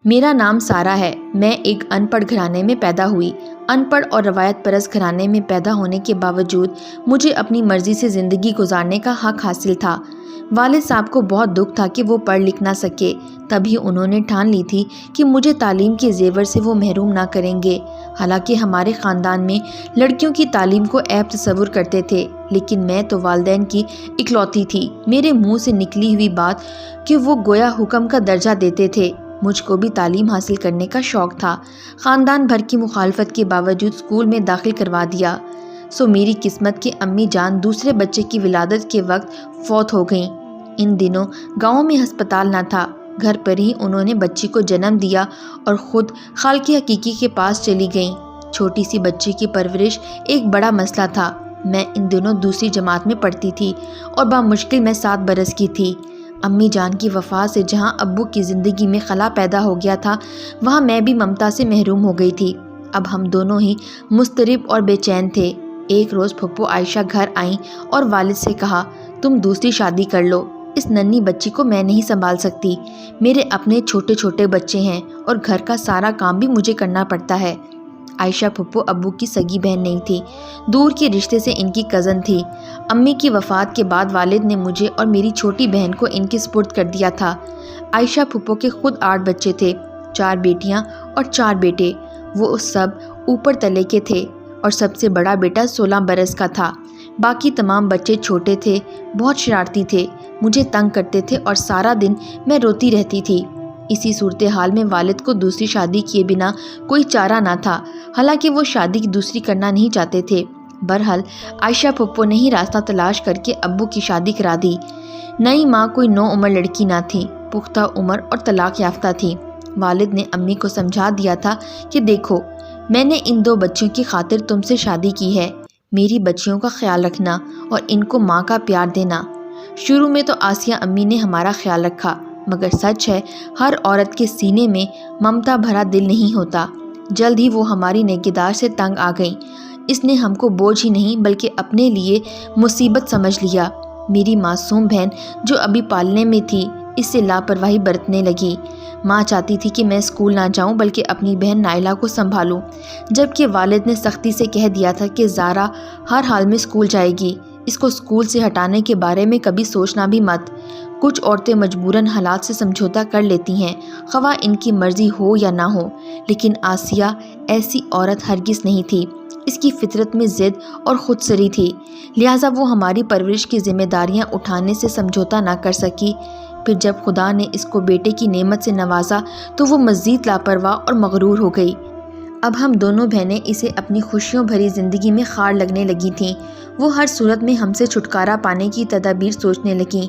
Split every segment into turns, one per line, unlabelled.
میرا نام سارا ہے۔ میں ایک ان پڑھ گھرانے میں پیدا ہوئی۔ ان پڑھ اور روایت پرست گھرانے میں پیدا ہونے کے باوجود مجھے اپنی مرضی سے زندگی گزارنے کا حق حاصل تھا۔ والد صاحب کو بہت دکھ تھا کہ وہ پڑھ لکھ نہ سکے، تبھی انہوں نے ٹھان لی تھی کہ مجھے تعلیم کے زیور سے وہ محروم نہ کریں گے۔ حالانکہ ہمارے خاندان میں لڑکیوں کی تعلیم کو عیب تصور کرتے تھے، لیکن میں تو والدین کی اکلوتی تھی۔ میرے منہ سے نکلی ہوئی بات کہ وہ گویا حکم کا درجہ دیتے تھے۔ مجھ کو بھی تعلیم حاصل کرنے کا شوق تھا۔ خاندان بھر کی مخالفت کے باوجود اسکول میں داخل کروا دیا۔ میری قسمت کہ امی جان دوسرے بچے کی ولادت کے وقت فوت ہو گئیں۔ ان دنوں گاؤں میں ہسپتال نہ تھا، گھر پر ہی انہوں نے بچی کو جنم دیا اور خود خالق حقیقی کے پاس چلی گئیں۔ چھوٹی سی بچی کی پرورش ایک بڑا مسئلہ تھا۔ میں ان دنوں دوسری جماعت میں پڑھتی تھی اور بامشکل میں 7 برس کی تھی۔ امی جان کی وفات سے جہاں ابو کی زندگی میں خلا پیدا ہو گیا تھا، وہاں میں بھی ممتا سے محروم ہو گئی تھی۔ اب ہم دونوں ہی مضطرب اور بے چین تھے۔ ایک روز پھپھو عائشہ گھر آئیں اور والد سے کہا، تم دوسری شادی کر لو، اس ننھی بچی کو میں نہیں سنبھال سکتی۔ میرے اپنے چھوٹے چھوٹے بچے ہیں اور گھر کا سارا کام بھی مجھے کرنا پڑتا ہے۔ عائشہ پھپھو ابو کی سگی بہن نہیں تھی، دور کے رشتے سے ان کی کزن تھی۔ امی کی وفات کے بعد والد نے مجھے اور میری چھوٹی بہن کو ان کے سپرد کر دیا تھا۔ عائشہ پھپھو کے خود 8 بچے تھے، 4 بیٹیاں اور 4 بیٹے۔ وہ سب اوپر تلے کے تھے اور سب سے بڑا بیٹا 16 برس کا تھا۔ باقی تمام بچے چھوٹے تھے، بہت شرارتی تھے، مجھے تنگ کرتے تھے اور سارا دن میں روتی رہتی تھی۔ اسی صورتحال میں والد کو دوسری شادی کیے بنا کوئی چارہ نہ تھا، حالانکہ وہ شادی دوسری کرنا نہیں چاہتے تھے۔ بہرحال عائشہ پھپھو نے ہی راستہ تلاش کر کے ابو کی شادی کرا دی۔ نئی ماں کوئی نوعمر لڑکی نہ تھی، پختہ عمر اور طلاق یافتہ تھی۔ والد نے امی کو سمجھا دیا تھا کہ دیکھو، میں نے ان 2 بچیوں کی خاطر تم سے شادی کی ہے، میری بچیوں کا خیال رکھنا اور ان کو ماں کا پیار دینا۔ شروع میں تو آسیہ امی نے ہمارا خیال رکھا، مگر سچ ہے ہر عورت کے سینے میں ممتا بھرا دل نہیں ہوتا۔ جلد ہی وہ ہماری نگہداشت سے تنگ آ گئیں۔ اس نے ہم کو بوجھ ہی نہیں بلکہ اپنے لیے مصیبت سمجھ لیا۔ میری معصوم بہن جو ابھی پالنے میں تھی، اس سے لاپرواہی برتنے لگی۔ ماں چاہتی تھی کہ میں اسکول نہ جاؤں بلکہ اپنی بہن نائلہ کو سنبھالوں، جبکہ والد نے سختی سے کہہ دیا تھا کہ زارا ہر حال میں اسکول جائے گی، اس کو اسکول سے ہٹانے کے بارے میں کبھی سوچنا بھی مت۔ کچھ عورتیں مجبوراً حالات سے سمجھوتا کر لیتی ہیں، خواہ ان کی مرضی ہو یا نہ ہو، لیکن آسیہ ایسی عورت ہرگز نہیں تھی۔ اس کی فطرت میں ضد اور خودسری تھی، لہٰذا وہ ہماری پرورش کی ذمہ داریاں اٹھانے سے سمجھوتا نہ کر سکی۔ پھر جب خدا نے اس کو بیٹے کی نعمت سے نوازا تو وہ مزید لاپرواہ اور مغرور ہو گئی۔ اب ہم دونوں بہنیں اسے اپنی خوشیوں بھری زندگی میں خار لگنے لگی تھیں۔ وہ ہر صورت میں ہم سے چھٹکارا پانے کی تدابیر سوچنے لگیں۔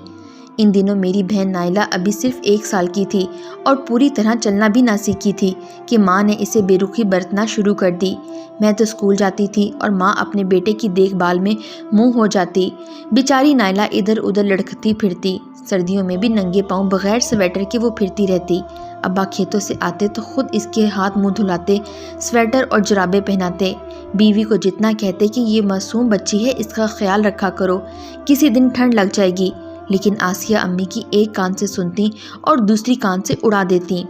ان دنوں میری بہن نائلہ ابھی صرف 1 سال کی تھی اور پوری طرح چلنا بھی نہ سیکھی تھی کہ ماں نے اسے بے رخی برتنا شروع کر دی۔ میں تو اسکول جاتی تھی اور ماں اپنے بیٹے کی دیکھ بھال میں منہ ہو جاتی۔ بیچاری نائلہ ادھر ادھر لڑکتی پھرتی، سردیوں میں بھی ننگے پاؤں بغیر سویٹر کے وہ پھرتی رہتی۔ ابا کھیتوں سے آتے تو خود اس کے ہاتھ منہ دھلاتے، سویٹر اور جرابیں پہناتے۔ بیوی کو جتنا کہتے کہ یہ معصوم بچی ہے، اس کا خیال رکھا کرو، کسی دن ٹھنڈ لگ جائے گی، لیکن آسیہ امی کی ایک کان سے سنتی اور دوسری کان سے اڑا دیتی۔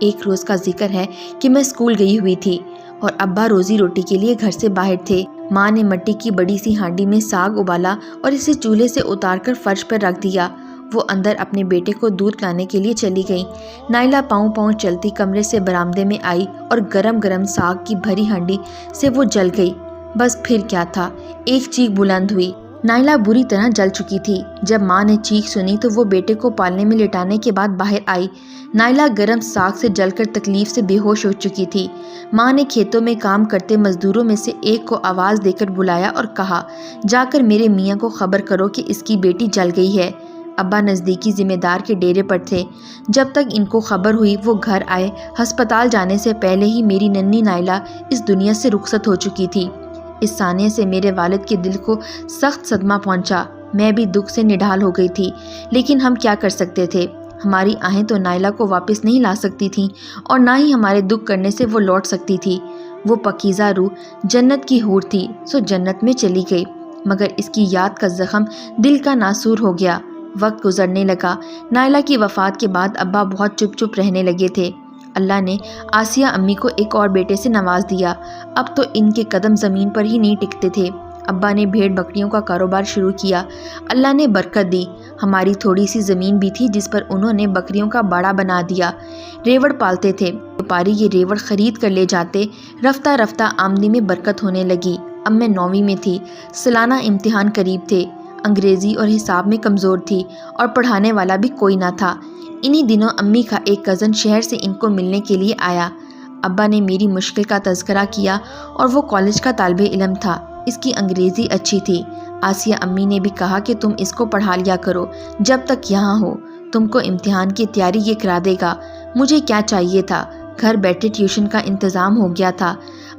ایک روز کا ذکر ہے کہ میں اسکول گئی ہوئی تھی اور ابا روزی روٹی کے لیے گھر سے باہر تھے۔ ماں نے مٹی کی بڑی سی ہانڈی میں ساگ ابالا اور اسے چولہے سے اتار کر فرش پر رکھ دیا۔ وہ اندر اپنے بیٹے کو دودھ لانے کے لیے چلی گئی۔ نائلہ پاؤں پاؤں چلتی کمرے سے برآمدے میں آئی اور گرم گرم ساگ کی بھری ہانڈی سے وہ جل گئی۔ بس پھر کیا تھا، ایک چیخ بلند ہوئی۔ نائلہ بری طرح جل چکی تھی۔ جب ماں نے چیخ سنی تو وہ بیٹے کو پالنے میں لٹانے کے بعد باہر آئی۔ نائلہ گرم ساگ سے جل کر تکلیف سے بے ہوش ہو چکی تھی۔ ماں نے کھیتوں میں کام کرتے مزدوروں میں سے ایک کو آواز دے کر بلایا اور کہا، جا کر میرے میاں کو خبر کرو کہ اس کی بیٹی جل گئی ہے۔ ابا نزدیکی ذمہ دار کے ڈیرے پر تھے۔ جب تک ان کو خبر ہوئی وہ گھر آئے۔ ہسپتال جانے سے پہلے ہی میری ننھی نائلہ اس دنیا سے رخصت ہو چکی تھی۔ اس سانیہ سے میرے والد کے دل کو سخت صدمہ پہنچا۔ میں بھی دکھ سے نڈھال ہو گئی تھی، لیکن ہم کیا کر سکتے تھے؟ ہماری آہیں تو نائلہ کو واپس نہیں لا سکتی تھیں اور نہ ہی ہمارے دکھ کرنے سے وہ لوٹ سکتی تھی۔ وہ پکیزہ روح جنت کی حور تھی، سو جنت میں چلی گئی، مگر اس کی یاد کا زخم دل کا ناسور ہو گیا۔ وقت گزرنے لگا۔ نائلہ کی وفات کے بعد ابا بہت چپ چپ رہنے لگے تھے۔ اللہ نے آسیہ امی کو ایک اور بیٹے سے نواز دیا۔ اب تو ان کے قدم زمین پر ہی نہیں ٹکتے تھے۔ ابا نے بھیڑ بکریوں کا کاروبار شروع کیا۔ اللہ نے برکت دی۔ ہماری تھوڑی سی زمین بھی تھی جس پر انہوں نے بکریوں کا باڑا بنا دیا۔ ریوڑ پالتے تھے۔ ویپاری یہ ریوڑ خرید کر لے جاتے۔ رفتہ رفتہ آمدنی میں برکت ہونے لگی۔ اب میں 9ویں میں تھی۔ سالانہ امتحان قریب تھے۔ انگریزی اور حساب میں کمزور تھی اور پڑھانے والا بھی کوئی نہ تھا۔ انہی دنوں امی کا ایک کزن شہر سے ان کو ملنے کے لیے آیا۔ ابا نے میری مشکل کا تذکرہ کیا اور وہ کالج کا طالب علم تھا۔ اس کی انگریزی اچھی تھی۔ آسیہ امی نے بھی کہا کہ تم اس کو پڑھا لیا کرو جب تک یہاں ہو، تم کو امتحان کی تیاری یہ کرا دے گا۔ مجھے کیا چاہیے تھا، گھر بیٹھے ٹیوشن کا انتظام ہو گیا تھا۔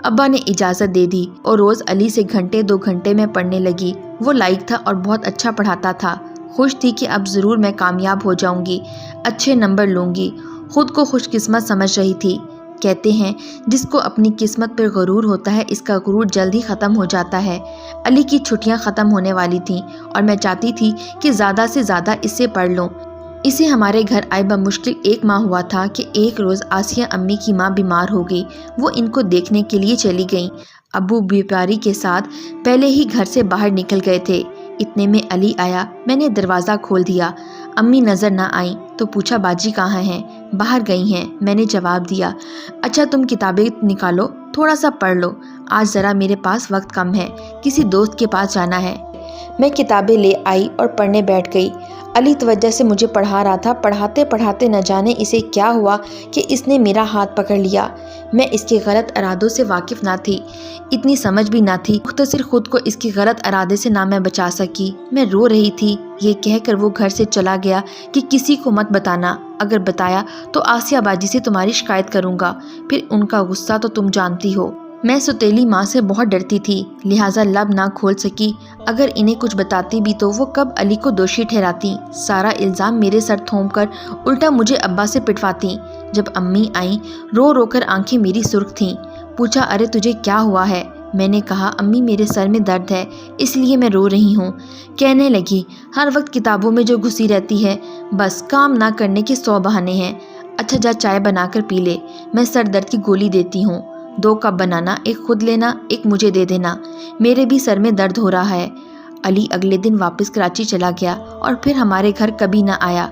ابا نے اجازت دے دی اور روز علی سے گھنٹے 2 گھنٹے میں پڑھنے لگی۔ وہ لائق تھا اور بہت اچھا پڑھاتا تھا۔ خوش تھی کہ اب ضرور میں کامیاب ہو جاؤں گی، اچھے نمبر لوں گی۔ خود کو خوش قسمت سمجھ رہی تھی۔ کہتے ہیں جس کو اپنی قسمت پر غرور ہوتا ہے اس کا غرور جلد ہی ختم ہو جاتا ہے۔ علی کی چھٹیاں ختم ہونے والی تھیں اور میں چاہتی تھی کہ زیادہ سے زیادہ اس سے پڑھ لوں۔ اسے ہمارے گھر آئے بمشکل 1 ماہ ہوا تھا کہ ایک روز آسیہ امی کی ماں بیمار ہو گئی۔ وہ ان کو دیکھنے کے لیے چلی گئیں۔ ابو بیپاری کے ساتھ پہلے ہی گھر سے باہر نکل گئے تھے۔ اتنے میں علی آیا۔ میں نے دروازہ کھول دیا۔ امی نظر نہ آئیں تو پوچھا باجی کہاں ہیں؟ باہر گئی ہیں، میں نے جواب دیا۔ اچھا تم کتابیں نکالو، تھوڑا سا پڑھ لو، آج ذرا میرے پاس وقت کم ہے، کسی دوست کے پاس جانا ہے۔ میں کتابیں لے آئی اور پڑھنے بیٹھ گئی۔ علی توجہ سے مجھے پڑھا رہا تھا۔ پڑھاتے پڑھاتے نہ جانے اسے کیا ہوا کہ اس نے میرا ہاتھ پکڑ لیا۔ میں اس کے غلط ارادوں سے واقف نہ تھی، اتنی سمجھ بھی نہ تھی۔ مختصر خود کو اس کے غلط ارادے سے نہ میں بچا سکی۔ میں رو رہی تھی۔ یہ کہہ کر وہ گھر سے چلا گیا کہ کسی کو مت بتانا، اگر بتایا تو آسیہ باجی سے تمہاری شکایت کروں گا، پھر ان کا غصہ تو تم جانتی ہو۔ میں سوتیلی ماں سے بہت ڈرتی تھی، لہٰذا لب نہ کھول سکی۔ اگر انہیں کچھ بتاتی بھی تو وہ کب علی کو دوشی ٹھہراتی، سارا الزام میرے سر تھوم کر الٹا مجھے ابا سے پٹواتی۔ جب امی آئیں، رو رو کر آنکھیں میری سرخ تھیں۔ پوچھا ارے تجھے کیا ہوا ہے؟ میں نے کہا امی میرے سر میں درد ہے اس لیے میں رو رہی ہوں۔ کہنے لگی ہر وقت کتابوں میں جو گھسی رہتی ہے، بس کام نہ کرنے کے 100 بہانے ہیں۔ اچھا جا چائے بنا کر پی لے، میں سر درد کی گولی دیتی ہوں، 2 کپ بنانا، ایک خود لینا، ایک مجھے دے دینا، میرے بھی سر میں درد ہو رہا ہے۔ علی اگلے دن واپس کراچی چلا گیا اور پھر ہمارے گھر کبھی نہ آیا۔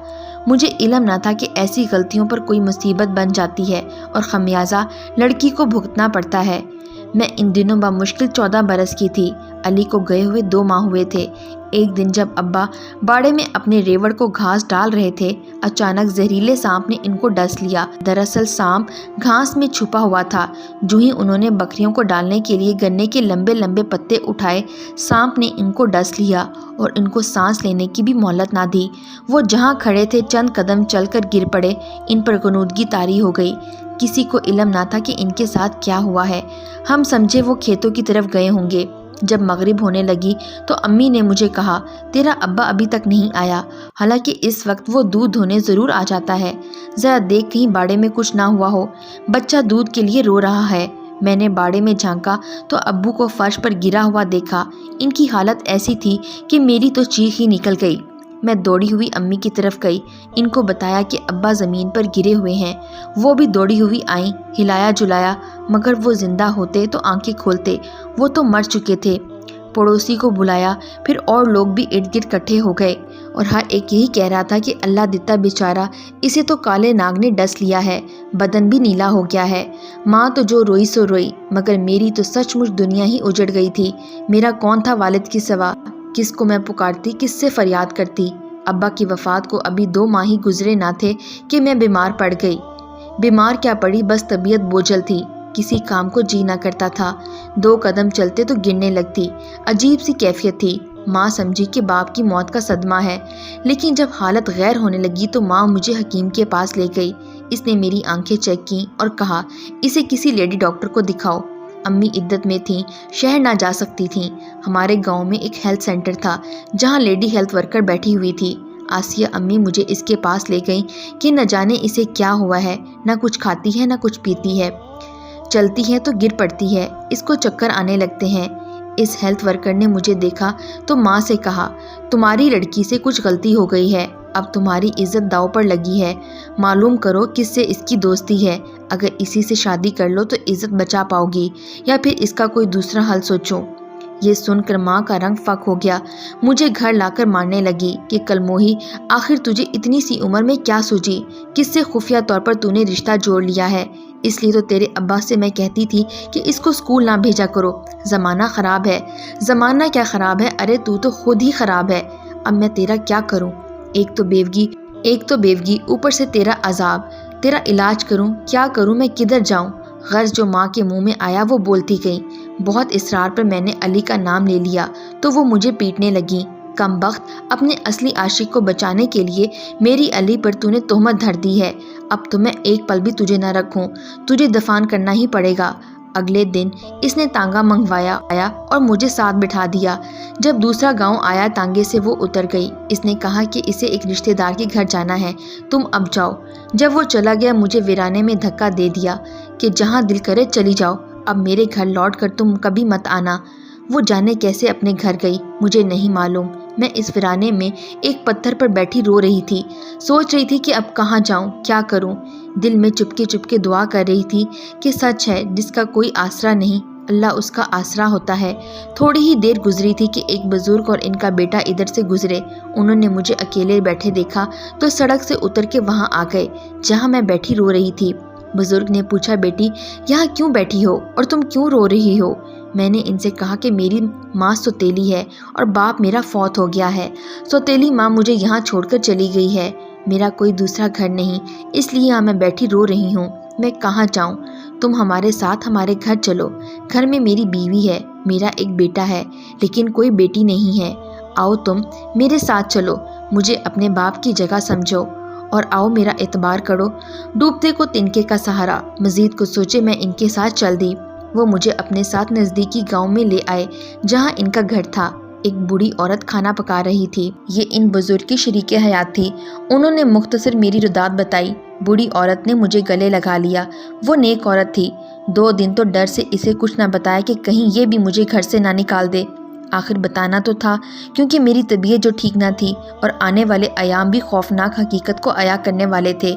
مجھے علم نہ تھا کہ ایسی غلطیوں پر کوئی مصیبت بن جاتی ہے اور خمیازہ لڑکی کو بھگتنا پڑتا ہے۔ میں ان دنوں بمشکل 14 برس کی تھی۔ علی کو گئے ہوئے 2 ماہ ہوئے تھے۔ ایک دن جب ابا باڑے میں اپنے ریوڑ کو گھاس ڈال رہے تھے، اچانک زہریلے سانپ نے ان کو ڈس لیا۔ دراصل سانپ گھاس میں چھپا ہوا تھا۔ جو ہی انہوں نے بکریوں کو ڈالنے کے لیے گنے کے لمبے لمبے پتے اٹھائے، سانپ نے ان کو ڈس لیا اور ان کو سانس لینے کی بھی مہلت نہ دی۔ وہ جہاں کھڑے تھے چند قدم چل کر گر پڑے۔ ان پر غنودگی طاری ہو گئی۔ کسی کو علم نہ تھا کہ ان کے ساتھ کیا ہوا ہے۔ ہم سمجھے وہ کھیتوں کی طرف گئے ہوں گے۔ جب مغرب ہونے لگی تو امی نے مجھے کہا تیرا ابا ابھی تک نہیں آیا، حالانکہ اس وقت وہ دودھ دھونے ضرور آ جاتا ہے، ذرا دیکھ کہیں باڑے میں کچھ نہ ہوا ہو، بچہ دودھ کے لیے رو رہا ہے۔ میں نے باڑے میں جھانکا تو ابو کو فرش پر گرا ہوا دیکھا۔ ان کی حالت ایسی تھی کہ میری تو چیخ ہی نکل گئی۔ میں دوڑی ہوئی امی کی طرف گئی، ان کو بتایا کہ ابا زمین پر گرے ہوئے ہیں۔ وہ بھی دوڑی ہوئی آئیں، ہلایا جلایا، مگر وہ زندہ ہوتے تو آنکھیں کھولتے، وہ تو مر چکے تھے۔ پڑوسی کو بلایا، پھر اور لوگ بھی ارد گرد اکٹھے ہو گئے اور ہر ایک یہی کہہ رہا تھا کہ اللہ دیتا بیچارہ، اسے تو کالے ناگ نے ڈس لیا ہے، بدن بھی نیلا ہو گیا ہے۔ ماں تو جو روئی سو روئی، مگر میری تو سچ مچ دنیا ہی اجڑ گئی تھی۔ میرا کون تھا والد کی سوا؟ کس کو میں پکارتی، کس سے فریاد کرتی؟ ابا کی وفات کو ابھی 2 ماہ ہی گزرے نہ تھے کہ میں بیمار پڑ گئی۔ بیمار کیا پڑی، بس طبیعت بوجھل تھی، کسی کام کو جی نہ کرتا تھا، 2 قدم چلتے تو گرنے لگتی، عجیب سی کیفیت تھی۔ ماں سمجھی کہ باپ کی موت کا صدمہ ہے، لیکن جب حالت غیر ہونے لگی تو ماں مجھے حکیم کے پاس لے گئی۔ اس نے میری آنکھیں چیک کیں اور کہا اسے کسی لیڈی ڈاکٹر کو دکھاؤ۔ امی عدت میں تھیں، شہر نہ جا سکتی تھیں۔ ہمارے گاؤں میں ایک ہیلتھ سینٹر تھا جہاں لیڈی ہیلتھ ورکر بیٹھی ہوئی تھی۔ آسیہ امی مجھے اس کے پاس لے گئیں کہ نہ جانے اسے کیا ہوا ہے، نہ کچھ کھاتی ہے نہ کچھ پیتی ہے، چلتی ہے تو گر پڑتی ہے، اس کو چکر آنے لگتے ہیں۔ اس ہیلتھ ورکر نے مجھے دیکھا تو ماں سے کہا تمہاری لڑکی سے کچھ غلطی ہو گئی ہے، اب تمہاری عزت داؤ پر لگی ہے، معلوم کرو کس سے اس کی دوستی ہے، اگر اسی سے شادی کر لو تو عزت بچا پاؤ گی یا پھر اس کا کوئی دوسرا حل سوچو۔ یہ سن کر ماں کا رنگ فک ہو گیا، مجھے گھر لا کر مارنے لگی کہ کلموہی آخر تجھے اتنی سی عمر میں کیا سوجی، کس سے خفیہ طور پر تو نے رشتہ جوڑ لیا ہے؟ اس لیے تو تیرے ابا سے میں کہتی تھی کہ اس کو اسکول نہ بھیجا کرو، زمانہ خراب ہے۔ زمانہ کیا خراب ہے، ارے تو خود ہی خراب ہے۔ اب میں تیرا کیا کروں؟ ایک تو بیوگی اوپر سے تیرا عذاب، تیرا علاج کروں کیا کروں، میں کدھر جاؤں؟ غرض جو ماں کے منہ میں آیا وہ بولتی گئی۔ بہت اصرار پر میں نے علی کا نام لے لیا تو وہ مجھے پیٹنے لگی۔ کم بخت، اپنے اصلی عاشق کو بچانے کے لیے میری علی پر تو نے تہمت دھر دی ہے۔ اب تو میں ایک پل بھی تجھے نہ رکھوں، تجھے دفان کرنا ہی پڑے گا۔ اگلے دن اس نے تانگا منگوایا اور مجھے ساتھ بٹھا دیا۔ جب دوسرا گاؤں آیا تانگے سے وہ اتر گئی۔ اس نے کہا کہ اسے ایک رشتہ دار کے گھر جانا ہے، تم اب جاؤ۔ جب وہ چلا گیا مجھے ویرانے میں دھکا دے دیا کہ جہاں دل کرے چلی جاؤ، اب میرے گھر لوٹ کر تم کبھی مت آنا۔ وہ جانے کیسے اپنے گھر گئی مجھے نہیں معلوم۔ میں اس ویرانے میں ایک پتھر پر بیٹھی رو رہی تھی، سوچ رہی تھی کہ اب کہاں جاؤں، کیا کروں۔ دل میں چپکے دعا کر رہی تھی کہ سچ ہے جس کا کوئی آسرا نہیں، اللہ اس کا آسرا ہوتا ہے۔ تھوڑی ہی دیر گزری تھی کہ ایک بزرگ اور ان کا بیٹا ادھر سے گزرے۔ انہوں نے مجھے اکیلے بیٹھے دیکھا تو سڑک سے اتر کے وہاں آ گئے جہاں میں بیٹھی رو رہی تھی۔ بزرگ نے پوچھا، بیٹی یہاں کیوں بیٹھی ہو اور تم کیوں رو رہی ہو؟ میں نے ان سے کہا کہ میری ماں سوتیلی ہے اور باپ میرا فوت ہو گیا ہے۔ سوتیلی ماں مجھے یہاں چھوڑ کر چلی گئی ہے، میرا کوئی دوسرا گھر نہیں، اس لیے یہاں میں بیٹھی رو رہی ہوں۔ میں کہاں جاؤں؟ تم ہمارے ساتھ ہمارے گھر چلو، گھر میں میری بیوی ہے، میرا ایک بیٹا ہے لیکن کوئی بیٹی نہیں ہے۔ آؤ تم میرے ساتھ چلو، مجھے اپنے باپ کی جگہ سمجھو اور آؤ میرا اعتبار کرو۔ ڈوبتے کو تنکے کا سہارا، مزید کچھ سوچے میں ان کے ساتھ چل دی۔ وہ مجھے اپنے ساتھ نزدیکی گاؤں میں لے آئے جہاں ان کا گھر تھا۔ ایک بوڑھی عورت کھانا پکا رہی تھی، یہ ان بزرگ کی شریک حیات تھی۔ انہوں نے مختصر میری ردات بتائی۔ بوڑھی عورت نے مجھے گلے لگا لیا، وہ نیک عورت تھی۔ 2 دن تو ڈر سے اسے کچھ نہ بتایا کہ کہیں یہ بھی مجھے گھر سے نہ نکال دے۔ آخر بتانا تو تھا کیونکہ میری طبیعت جو ٹھیک نہ تھی اور آنے والے ایام بھی خوفناک حقیقت کو عیاں کرنے والے تھے۔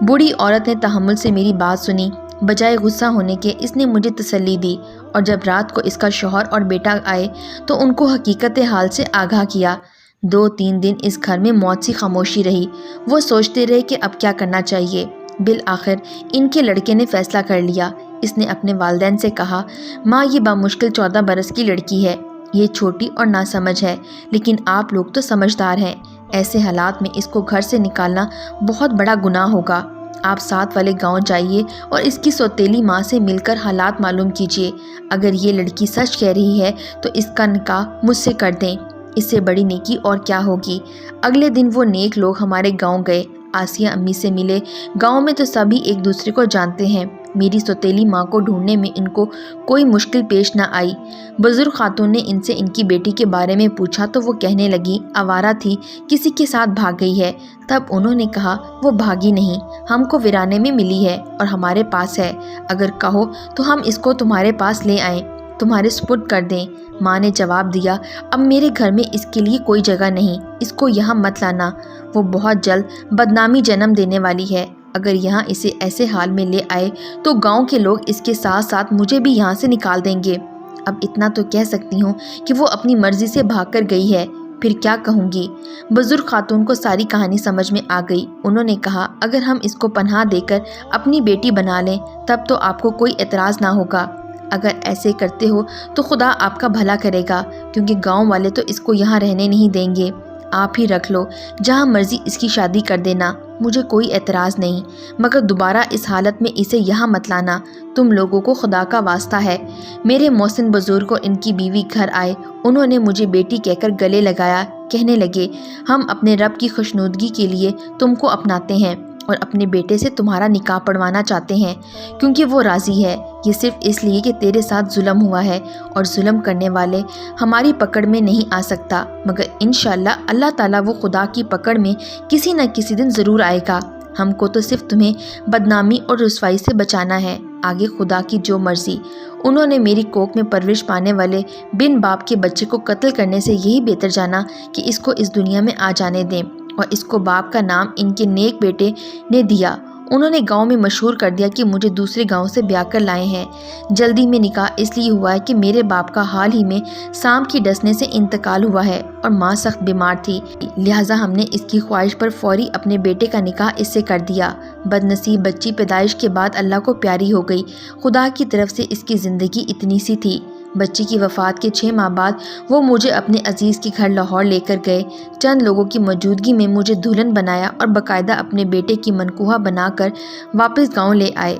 بوڑھی عورت نے تحمل سے میری بات سنی، بجائے غصہ ہونے کے اس نے مجھے تسلی دی، اور جب رات کو اس کا شوہر اور بیٹا آئے تو ان کو حقیقت حال سے آگاہ کیا۔ 2-3 دن اس گھر میں موت سی خاموشی رہی۔ وہ سوچتے رہے کہ اب کیا کرنا چاہیے۔ بالآخر ان کے لڑکے نے فیصلہ کر لیا۔ اس نے اپنے والدین سے کہا، ماں یہ بامشکل 14 برس کی لڑکی ہے، یہ چھوٹی اور ناسمجھ ہے، لیکن آپ لوگ تو سمجھدار ہیں، ایسے حالات میں اس کو گھر سے نکالنا بہت بڑا گناہ ہوگا۔ آپ ساتھ والے گاؤں جائیے اور اس کی سوتیلی ماں سے مل کر حالات معلوم کیجیے۔ اگر یہ لڑکی سچ کہہ رہی ہے تو اس کا نکاح مجھ سے کر دیں، اس سے بڑی نیکی اور کیا ہوگی۔ اگلے دن وہ نیک لوگ ہمارے گاؤں گئے، آسیہ امی سے ملے۔ گاؤں میں تو سبھی ایک دوسرے کو جانتے ہیں۔ میری سوتیلی ماں کو ڈھونڈنے میں ان کو کوئی مشکل پیش نہ آئی۔ بزرگ خاتون نے ان سے ان کی بیٹی کے بارے میں پوچھا تو وہ کہنے لگی آوارہ تھی، کسی کے ساتھ بھاگ گئی ہے۔ تب انہوں نے کہا، وہ بھاگی نہیں، ہم کو ویرانے میں ملی ہے اور ہمارے پاس ہے، اگر کہو تو ہم اس کو تمہارے پاس لے آئیں، تمہارے سپرد کر دیں۔ ماں نے جواب دیا، اب میرے گھر میں اس کے لیے کوئی جگہ نہیں، اس کو یہاں مت لانا، وہ بہت جلد بدنامی جنم دینے والی ہے۔ اگر یہاں اسے ایسے حال میں لے آئے تو گاؤں کے لوگ اس کے ساتھ ساتھ مجھے بھی یہاں سے نکال دیں گے۔ اب اتنا تو کہہ سکتی ہوں کہ وہ اپنی مرضی سے بھاگ کر گئی ہے، پھر کیا کہوں گی۔ بزرگ خاتون کو ساری کہانی سمجھ میں آ گئی۔ انہوں نے کہا، اگر ہم اس کو پناہ دے کر اپنی بیٹی بنا لیں تب تو آپ کو کوئی اعتراض نہ ہوگا۔ اگر ایسے کرتے ہو تو خدا آپ کا بھلا کرے گا، کیونکہ گاؤں والے تو اس کو یہاں رہنے نہیں دیں گے۔ آپ ہی رکھ لو، جہاں مرضی اس کی شادی کر دینا، مجھے کوئی اعتراض نہیں، مگر دوبارہ اس حالت میں اسے یہاں مت لانا، تم لوگوں کو خدا کا واسطہ ہے۔ میرے محسن بزرگ اور ان کی بیوی گھر آئے، انہوں نے مجھے بیٹی کہہ کر گلے لگایا، کہنے لگے، ہم اپنے رب کی خوشنودگی کے لیے تم کو اپناتے ہیں اور اپنے بیٹے سے تمہارا نکاح پڑھوانا چاہتے ہیں، کیونکہ وہ راضی ہے، یہ صرف اس لیے کہ تیرے ساتھ ظلم ہوا ہے، اور ظلم کرنے والے ہماری پکڑ میں نہیں آ سکتا، مگر انشاءاللہ اللہ تعالیٰ وہ خدا کی پکڑ میں کسی نہ کسی دن ضرور آئے گا۔ ہم کو تو صرف تمہیں بدنامی اور رسوائی سے بچانا ہے، آگے خدا کی جو مرضی۔ انہوں نے میری کوکھ میں پرورش پانے والے بن باپ کے بچے کو قتل کرنے سے یہی بہتر جانا کہ اس کو اس دنیا میں آ جانے دیں، اور اس کو باپ کا نام ان کے نیک بیٹے نے دیا، انہوں نے گاؤں میں مشہور کر دیا کہ مجھے دوسرے گاؤں سے بیاہ کر لائے ہیں۔ جلدی میں نکاح اس لیے ہوا ہے کہ میرے باپ کا حال ہی میں سانپ کی ڈسنے سے انتقال ہوا ہے اور ماں سخت بیمار تھی، لہٰذا ہم نے اس کی خواہش پر فوری اپنے بیٹے کا نکاح اس سے کر دیا۔ بدنصیب بچی پیدائش کے بعد اللہ کو پیاری ہو گئی۔ خدا کی طرف سے اس کی زندگی اتنی سی تھی۔ بچی کی وفات کے 6 ماہ بعد وہ مجھے اپنے عزیز کے گھر لاہور لے کر گئے۔ چند لوگوں کی موجودگی میں مجھے دلہن بنایا اور باقاعدہ اپنے بیٹے کی منکوہہ بنا کر واپس گاؤں لے آئے۔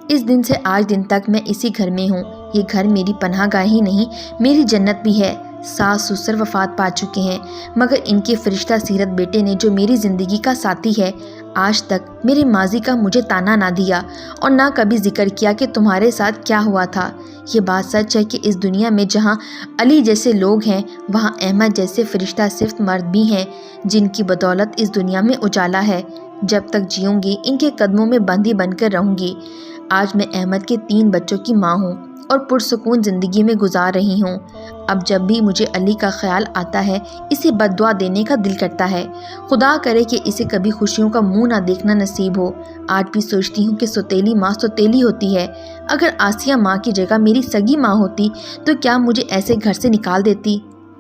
اس دن سے آج دن تک میں اسی گھر میں ہوں۔ یہ گھر میری پناہ گاہ ہی نہیں، میری جنت بھی ہے۔ ساس سسر وفات پا چکے ہیں، مگر ان کے فرشتہ سیرت بیٹے نے، جو میری زندگی کا ساتھی ہے، آج تک میرے ماضی کا مجھے تانا نہ دیا اور نہ کبھی ذکر کیا کہ تمہارے ساتھ کیا ہوا تھا۔ یہ بات سچ ہے کہ اس دنیا میں جہاں علی جیسے لوگ ہیں، وہاں احمد جیسے فرشتہ صفت مرد بھی ہیں، جن کی بدولت اس دنیا میں اجالا ہے۔ جب تک جیوں گی ان کے قدموں میں بندھی بن کر رہوں گی۔ آج میں احمد کے 3 بچوں کی ماں ہوں اور پرسکون زندگی میں گزار رہی ہوں۔ اب جب بھی مجھے علی کا خیال آتا ہے، اسے بد دعا دینے کا دل کرتا ہے۔ خدا کرے کہ اسے کبھی خوشیوں کا منہ نہ دیکھنا نصیب ہو۔ آج بھی سوچتی ہوں کہ سوتیلی ماں سوتیلی ہوتی ہے۔ اگر آسیہ ماں کی جگہ میری سگی ماں ہوتی تو کیا مجھے ایسے گھر سے نکال دیتی؟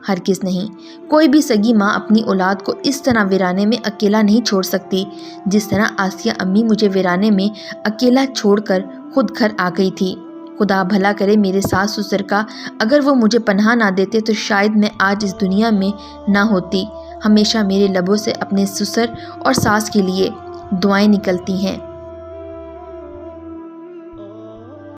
ہرگز نہیں۔ کوئی بھی سگی ماں اپنی اولاد کو اس طرح ویرانے میں اکیلا نہیں چھوڑ سکتی، جس طرح آسیہ امی مجھے ویرانے میں اکیلا چھوڑ کر خود گھر آ گئی تھی۔ خدا بھلا کرے میرے ساس سسر کا، اگر وہ مجھے پناہ نہ دیتے تو شاید میں آج اس دنیا میں نہ ہوتی۔ ہمیشہ میرے لبوں سے اپنے سسر اور ساس کے لیے دعائیں نکلتی ہیں۔